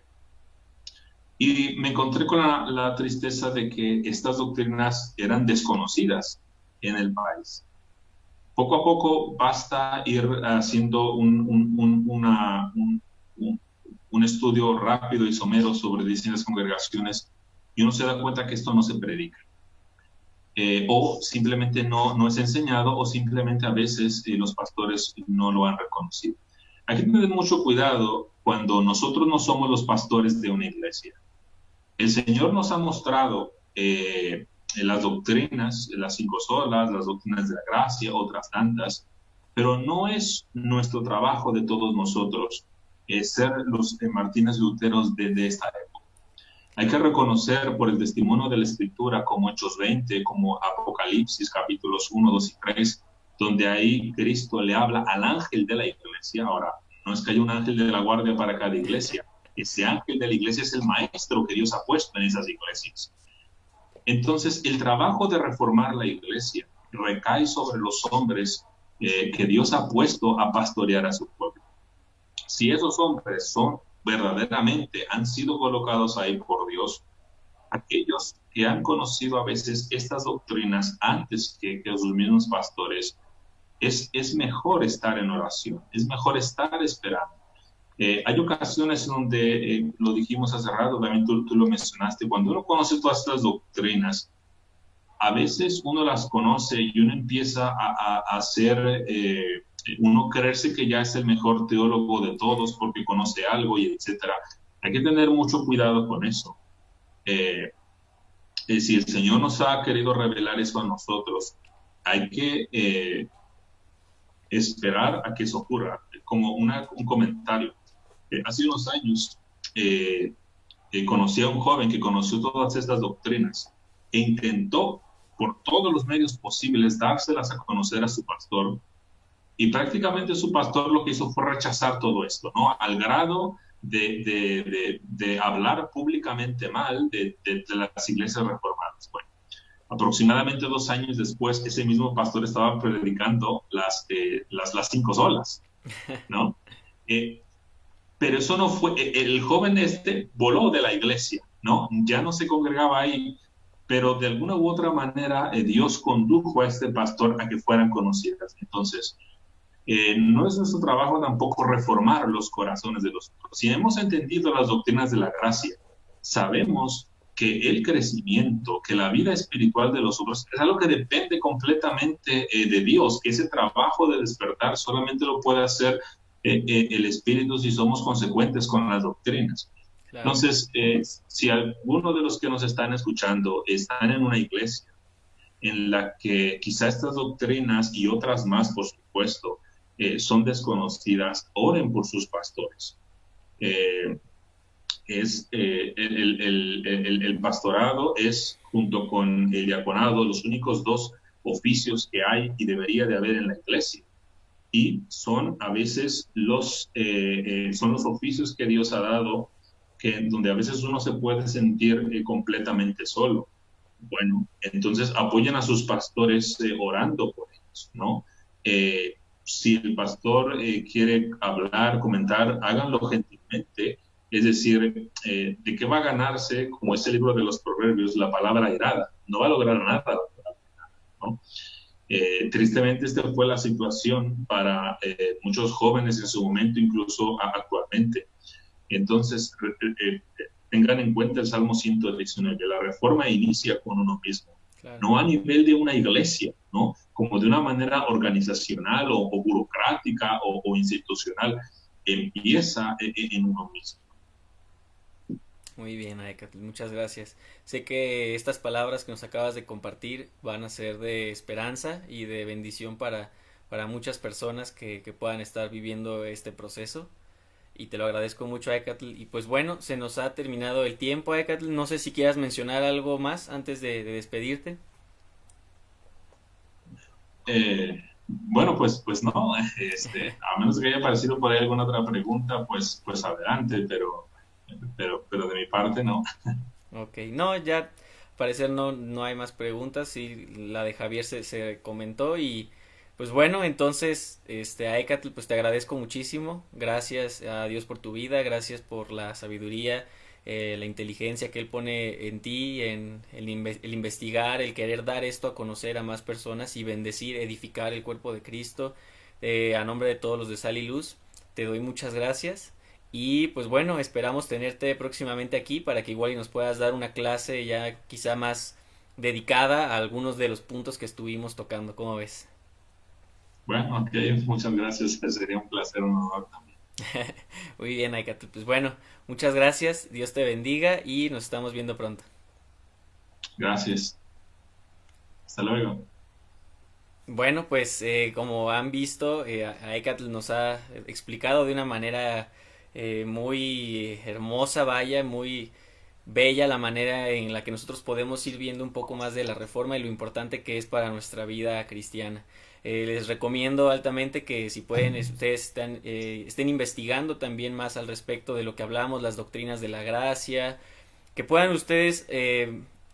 Y me encontré con la tristeza de que estas doctrinas eran desconocidas en el país. Poco a poco basta ir haciendo un estudio rápido y somero sobre distintas congregaciones y uno se da cuenta que esto no se predica. O simplemente no es enseñado, o simplemente a veces los pastores no lo han reconocido. Hay que tener mucho cuidado cuando nosotros no somos los pastores de una iglesia. El Señor nos ha mostrado las doctrinas, las 5 solas, las doctrinas de la gracia, otras tantas, pero no es nuestro trabajo de todos nosotros ser los Martínez Luteros de esta época. Hay que reconocer por el testimonio de la Escritura, como Hechos 20, como Apocalipsis, capítulos 1, 2 y 3, donde ahí Cristo le habla al ángel de la iglesia. Ahora, no es que haya un ángel de la guardia para cada iglesia. Ese ángel de la iglesia es el maestro que Dios ha puesto en esas iglesias. Entonces, el trabajo de reformar la iglesia recae sobre los hombres que Dios ha puesto a pastorear a su pueblo. Si esos hombres verdaderamente han sido colocados ahí por Dios, aquellos que han conocido a veces estas doctrinas antes que sus mismos pastores, es mejor estar en oración, es mejor estar esperando. Hay ocasiones donde, lo dijimos hace rato, también tú lo mencionaste, cuando uno conoce todas estas doctrinas, a veces uno las conoce y uno empieza a hacer, uno creerse que ya es el mejor teólogo de todos porque conoce algo y etcétera. Hay que tener mucho cuidado con eso. Si el Señor nos ha querido revelar eso a nosotros, hay que esperar a que eso ocurra. Como un comentario. Hace unos años conocí a un joven que conoció todas estas doctrinas e intentó por todos los medios posibles dárselas a conocer a su pastor, y prácticamente su pastor lo que hizo fue rechazar todo esto, ¿no? Al grado de hablar públicamente mal de las iglesias reformadas. Bueno, aproximadamente 2 años después, ese mismo pastor estaba predicando las 5 solas, ¿no? Pero eso no fue, el joven voló de la iglesia, ¿no? Ya no se congregaba ahí, pero de alguna u otra manera Dios condujo a este pastor a que fueran conocidas. Entonces, no es nuestro trabajo tampoco reformar los corazones de los otros. Si hemos entendido las doctrinas de la gracia, sabemos que el crecimiento, que la vida espiritual de los otros es algo que depende completamente de Dios, que ese trabajo de despertar solamente lo puede hacer el Espíritu si somos consecuentes con las doctrinas. Claro. Entonces, si alguno de los que nos están escuchando están en una iglesia en la que quizá estas doctrinas y otras más, por supuesto, son desconocidas, oren por sus pastores. El pastorado es, junto con el diaconado, los únicos dos oficios que hay y debería de haber en la iglesia. Y son a veces son los oficios que Dios ha dado, donde a veces uno se puede sentir completamente solo. Bueno, entonces apoyen a sus pastores orando por ellos, ¿no? Si el pastor quiere hablar, comentar, háganlo gentilmente. Es decir, ¿de qué va a ganarse, como ese libro de los proverbios, la palabra airada? No va a lograr nada, ¿no? Tristemente, esta fue la situación para muchos jóvenes en su momento, incluso actualmente. Entonces, tengan en cuenta el Salmo 119. La reforma inicia con uno mismo, claro. No a nivel de una iglesia, ¿no? Como de una manera organizacional o burocrática o institucional. Empieza en uno mismo. Muy bien, Aecatl, muchas gracias. Sé que estas palabras que nos acabas de compartir van a ser de esperanza y de bendición para muchas personas que puedan estar viviendo este proceso. Y te lo agradezco mucho, Aecatl. Y pues bueno, se nos ha terminado el tiempo, Aecatl. No sé si quieras mencionar algo más antes de despedirte. Bueno, pues no. A menos que haya aparecido por ahí alguna otra pregunta, pues adelante, pero de mi parte no. Ok, no, ya al parecer no hay más preguntas. Sí, la de Javier se comentó y pues bueno, entonces, Aecatl, pues te agradezco muchísimo. Gracias a Dios por tu vida, gracias por la sabiduría, la inteligencia que Él pone en ti, en el investigar, el querer dar esto a conocer a más personas y bendecir, edificar el cuerpo de Cristo. A nombre de todos los de Sal y Luz, te doy muchas gracias. Y pues bueno, esperamos tenerte próximamente aquí para que igual y nos puedas dar una clase ya quizá más dedicada a algunos de los puntos que estuvimos tocando. ¿Cómo ves? Bueno, ok, muchas gracias. Sería un placer, un honor también. Muy bien, Aecatl. Pues bueno, muchas gracias. Dios te bendiga y nos estamos viendo pronto. Gracias. Hasta luego. Bueno, pues como han visto, Aecatl nos ha explicado de una manera muy hermosa, vaya, muy bella la manera en la que nosotros podemos ir viendo un poco más de la reforma y lo importante que es para nuestra vida cristiana. Les recomiendo altamente que si pueden ustedes estén investigando también más al respecto de lo que hablamos, las doctrinas de la gracia, que puedan ustedes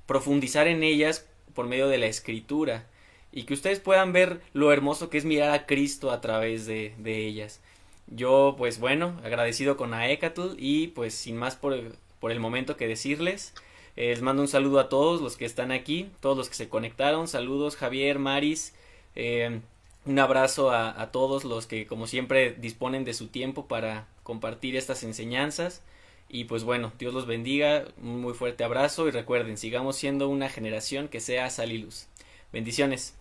profundizar en ellas por medio de la escritura y que ustedes puedan ver lo hermoso que es mirar a Cristo a través de ellas. Yo pues bueno, agradecido con Aecatl y pues sin más por el momento que decirles, les mando un saludo a todos los que están aquí, todos los que se conectaron, saludos Javier, Maris, un abrazo a todos los que como siempre disponen de su tiempo para compartir estas enseñanzas y pues bueno, Dios los bendiga, un muy fuerte abrazo y recuerden, sigamos siendo una generación que sea sal y luz. Bendiciones.